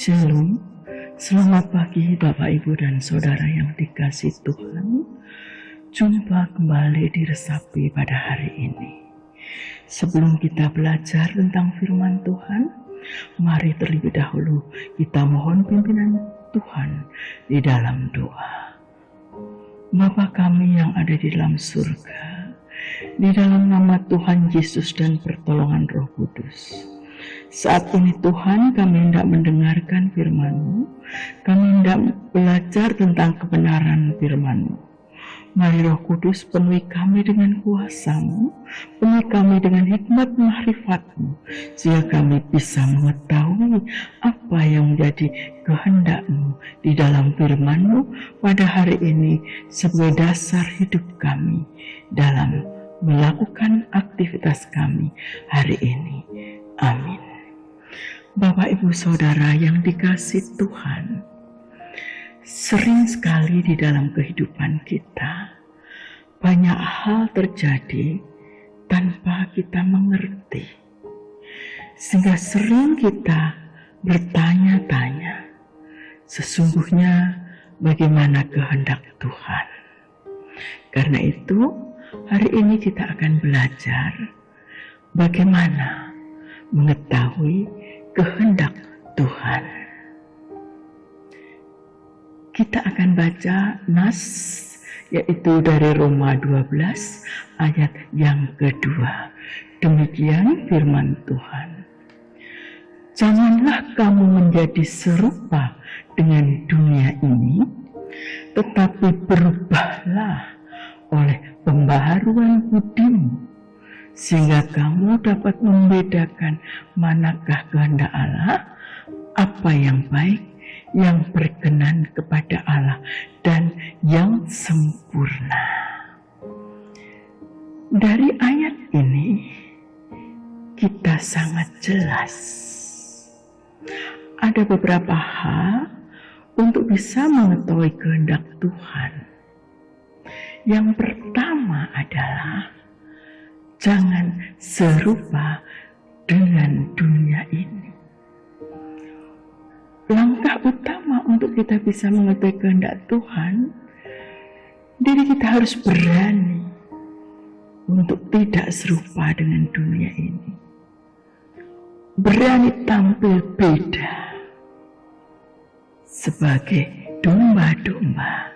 Shalom, selamat pagi Bapak Ibu dan Saudara yang dikasihi Tuhan. Jumpa kembali di Resapi pada hari ini. Sebelum kita belajar tentang firman Tuhan, mari terlebih dahulu kita mohon pimpinan Tuhan di dalam doa. Bapa kami yang ada di dalam surga, di dalam nama Tuhan Yesus dan pertolongan Roh Kudus, saat ini Tuhan, kami hendak mendengarkan firman-Mu, kami hendak belajar tentang kebenaran firman-Mu. Mari Roh Kudus penuhi kami dengan kuasa-Mu, penuhi kami dengan hikmat makrifat-Mu, sehingga kami bisa mengetahui apa yang menjadi kehendak-Mu di dalam firman-Mu pada hari ini sebagai dasar hidup kami dalam melakukan aktivitas kami hari ini. Amin. Bapak Ibu Saudara yang dikasihi Tuhan, sering sekali di dalam kehidupan kita banyak hal terjadi tanpa kita mengerti, sehingga sering kita bertanya-tanya sesungguhnya bagaimana kehendak Tuhan. Karena itu hari ini kita akan belajar bagaimana mengetahui kehendak Tuhan. Kita akan baca nas yaitu dari Roma 12 ayat yang kedua. Demikian firman Tuhan. Janganlah kamu menjadi serupa dengan dunia ini, tetapi berubahlah oleh pembaharuan budimu, sehingga kamu dapat membedakan manakah kehendak Allah, apa yang baik, yang berkenan kepada Allah, dan yang sempurna. Dari ayat ini kita sangat jelas ada beberapa hal untuk bisa mengetahui kehendak Tuhan. Yang pertama adalah jangan serupa dengan dunia ini. Langkah utama untuk kita bisa mengetahui kehendak Tuhan, diri kita harus berani untuk tidak serupa dengan dunia ini. Berani tampil beda sebagai domba-domba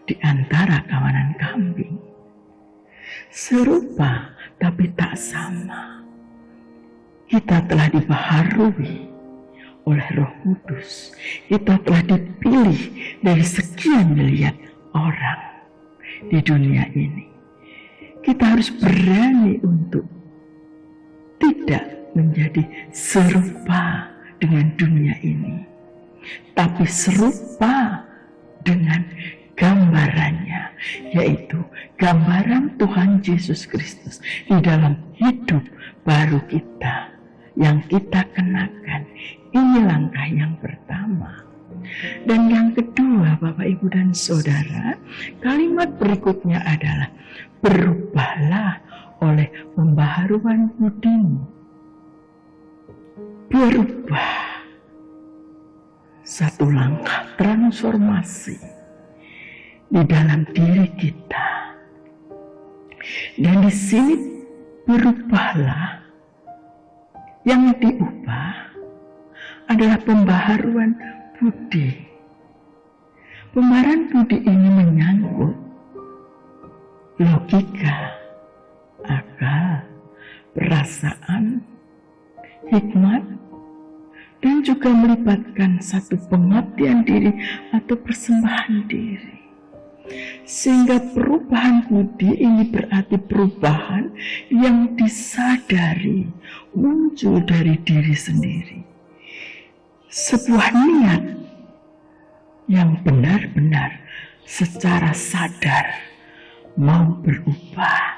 di antara kawanan kambing. Serupa tapi tak sama. Kita telah dibaharui oleh Roh Kudus. Kita telah dipilih dari sekian miliar orang di dunia ini. Kita harus berani untuk tidak menjadi serupa dengan dunia ini, tapi serupa dengan gambarannya, yaitu gambaran Tuhan Yesus Kristus di dalam hidup baru kita yang kita kenakan. Ini langkah yang pertama. Dan yang kedua, Bapak Ibu dan Saudara, kalimat berikutnya adalah berubahlah oleh pembaharuan budimu. Berubah, satu langkah transformasi di dalam diri kita. Dan di sini berubahlah, yang diubah adalah pembaharuan budi. Pembaharuan budi ini menyangkut logika, akal, perasaan, hikmat, dan juga melibatkan satu pengabdian diri atau persembahan diri. Sehingga perubahan budi ini berarti perubahan yang disadari, muncul dari diri sendiri. Sebuah niat yang benar-benar secara sadar mau berubah.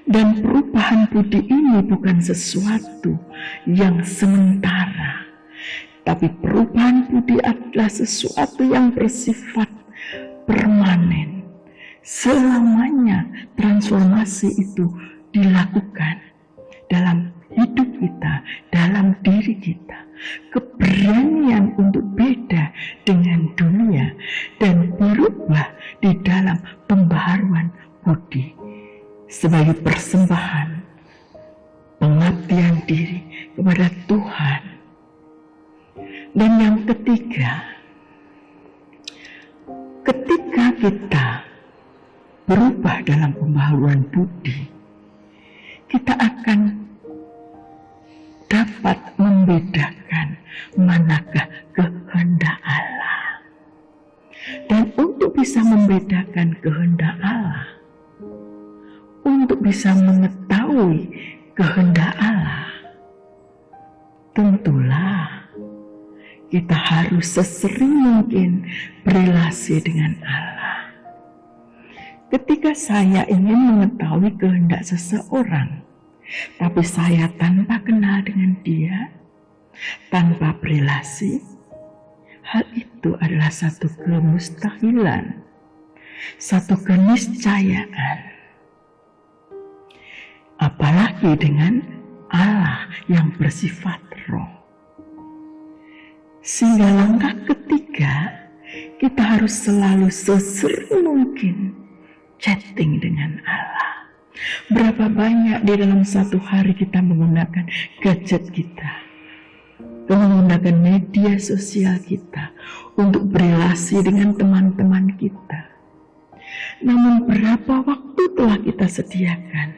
Dan perubahan budi ini bukan sesuatu yang sementara, tapi perubahan budi adalah sesuatu yang bersifat permanen. Selamanya transformasi itu dilakukan dalam hidup kita, dalam diri kita. keberanian untuk beda dengan dunia dan berubah di dalam pembaharuan budi sebagai persembahan pengabdian diri kepada Tuhan. Dan yang ketiga, ketika kita berubah dalam pembaharuan budi, kita akan dapat membedakan manakah kehendak Allah. Dan untuk bisa membedakan kehendak Allah, untuk bisa mengetahui kehendak Allah, tentulah kita harus sesering mungkin berelasi dengan Allah. Ketika saya ingin mengetahui kehendak seseorang, tapi saya tanpa kenal dengan dia, tanpa berelasi, hal itu adalah satu kemustahilan, satu keniscayaan. Apalagi dengan Allah yang bersifat roh. Sehingga langkah ketiga, kita harus selalu sesering mungkin chatting dengan Allah. Berapa banyak di dalam satu hari kita menggunakan gadget kita, menggunakan media sosial kita untuk berelasi dengan teman-teman kita. Namun berapa waktu telah kita sediakan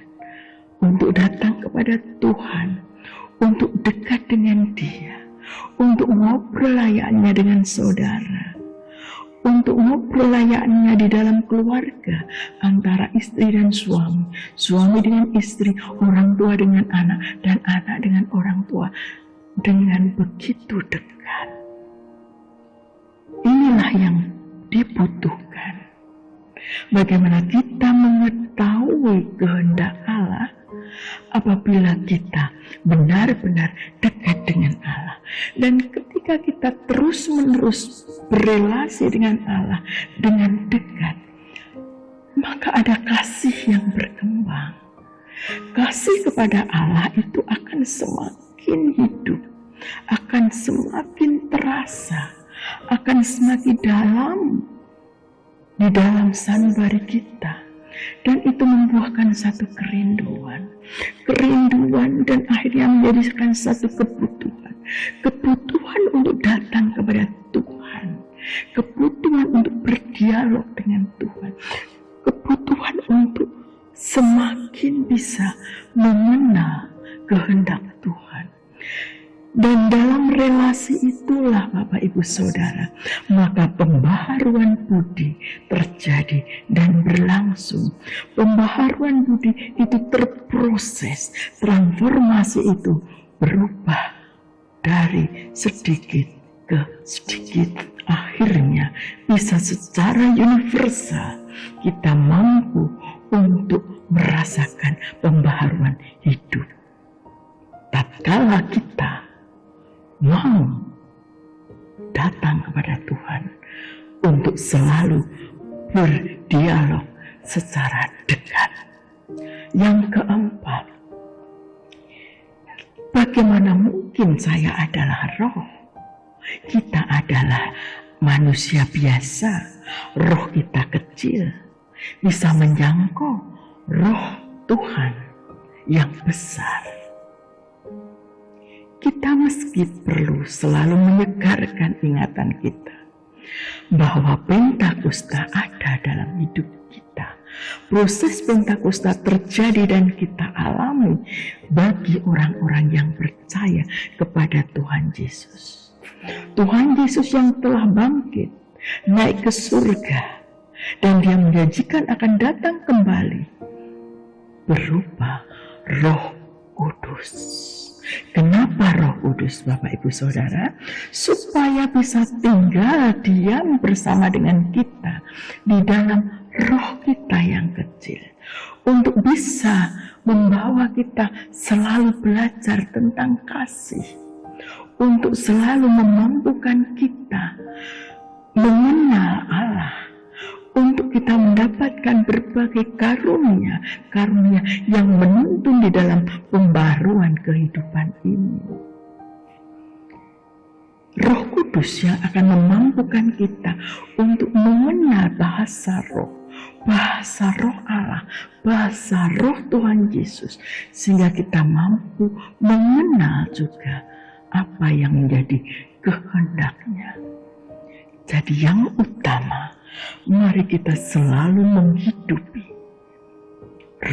untuk datang kepada Tuhan, untuk dekat dengan Dia, untuk ngobrol layaknya dengan saudara, untuk ngobrol layaknya di dalam keluarga antara istri dan suami, suami dengan istri, orang tua dengan anak, dan anak dengan orang tua dengan begitu dekat. Inilah yang dibutuhkan. Bagaimana kita mengetahui kehendak Allah apabila kita benar-benar dekat dengan Allah. Dan ketika kita terus-menerus berelasi dengan Allah dengan dekat, maka ada kasih yang berkembang. Kasih kepada Allah itu akan semakin hidup, akan semakin terasa, akan semakin dalam di dalam sanubari kita. Dan itu membuahkan satu kerinduan dan akhirnya menjadikan satu kebutuhan untuk datang kepada Tuhan, kebutuhan untuk berdialog dengan Tuhan, kebutuhan untuk semakin bisa mengenal kehendak Tuhan. Dan dalam relasi itulah Bapak Ibu Saudara, maka pembaharuan budi terjadi dan berlangsung. Pembaharuan budi itu terproses, transformasi itu berubah dari sedikit ke sedikit. Akhirnya bisa secara universal kita mampu untuk merasakan pembaharuan hidup. Tatkala kita mau datang kepada Tuhan untuk selalu berdialog secara dekat. Yang keempat, bagaimana mungkin saya adalah roh? Kita adalah manusia biasa, roh kita kecil, bisa menjangkau roh Tuhan yang besar. Kita meski perlu selalu menyegarkan ingatan kita bahwa Pentakosta ada dalam hidup kita. Proses Pentakosta terjadi dan kita alami bagi orang-orang yang percaya kepada Tuhan Yesus. Tuhan Yesus yang telah bangkit, naik ke surga, dan Dia menjanjikan akan datang kembali berupa Roh Kudus. Kenapa Roh Kudus, Bapak Ibu Saudara? Supaya bisa tinggal diam bersama dengan kita di dalam roh kita yang kecil, untuk bisa membawa kita selalu belajar tentang kasih, untuk selalu memampukan kita mengenal Allah, untuk kita mendapatkan berbagai karunia yang menuntun di dalam pembaruan kehidupan ini. Roh Kudus yang akan memampukan kita untuk mengenal bahasa roh Allah, bahasa roh Tuhan Yesus, sehingga kita mampu mengenal juga apa yang menjadi kehendaknya. Jadi yang utama, mari kita selalu menghidupi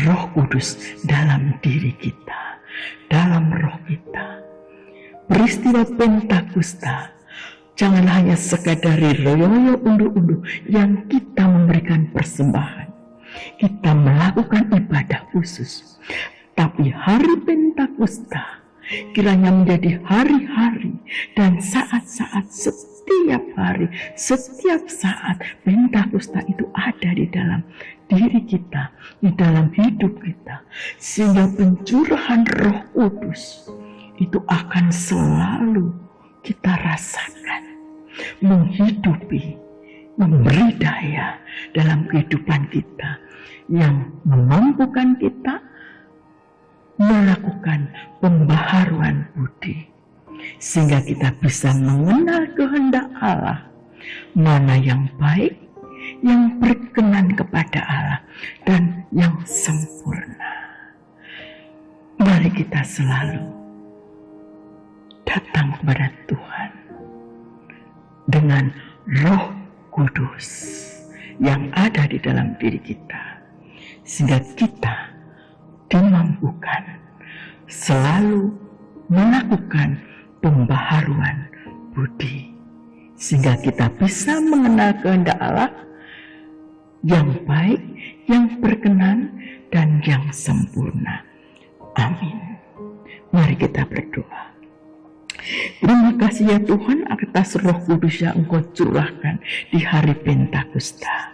Roh Kudus dalam diri kita, dalam roh kita. Peristiwa Pentakosta jangan hanya sekadar royo unduh-unduh yang kita memberikan persembahan, kita melakukan ibadah khusus. Tapi hari Pentakosta kiranya menjadi hari-hari dan saat-saat setiap hari, setiap saat Pentakosta itu ada di dalam diri kita, di dalam hidup kita, sehingga pencurahan Roh Kudus itu akan selalu kita rasakan, menghidupi, memberi daya dalam kehidupan kita, yang memampukan kita melakukan pembaharuan budi, sehingga kita bisa mengenal kehendak Allah, mana yang baik, yang berkenan kepada Allah, dan yang sempurna. Mari kita selalu datang kepada Tuhan dengan Roh Kudus yang ada di dalam diri kita, sehingga kita dimampukan selalu melakukan pembaharuan budi, sehingga kita bisa mengenal kehendak Allah yang baik, yang berkenan, dan yang sempurna. Amin. Mari kita berdoa. Terima kasih ya Tuhan atas Roh Kudus yang Engkau curahkan di hari Pentakosta.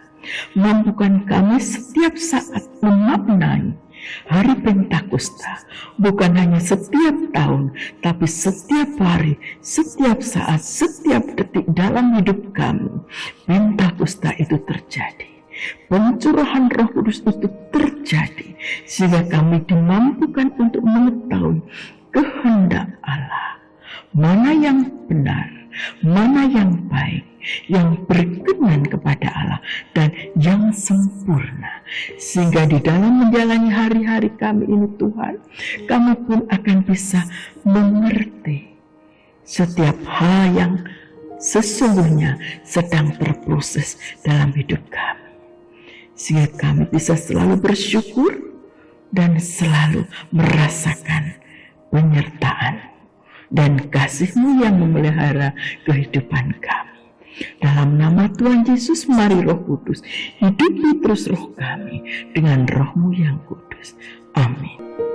Mampukan kami setiap saat memaknai hari Pentakosta, bukan hanya setiap tahun, tapi setiap hari, setiap saat, setiap detik dalam hidup kami. Pentakosta itu terjadi, pencurahan Roh Kudus itu terjadi, sehingga kami dimampukan untuk mengetahui kehendak Allah, mana yang benar, mana yang baik, yang berkenan kepada Allah, dan yang sempurna. Sehingga di dalam menjalani hari-hari kami ini Tuhan, kami pun akan bisa mengerti setiap hal yang sesungguhnya sedang berproses dalam hidup kami, sehingga kami bisa selalu bersyukur dan selalu merasakan penyertaan dan kasih-Mu yang memelihara kehidupan kami. Dalam nama Tuhan Yesus, mari Roh Kudus hidupi terus roh kami dengan Roh-Mu yang kudus. Amin.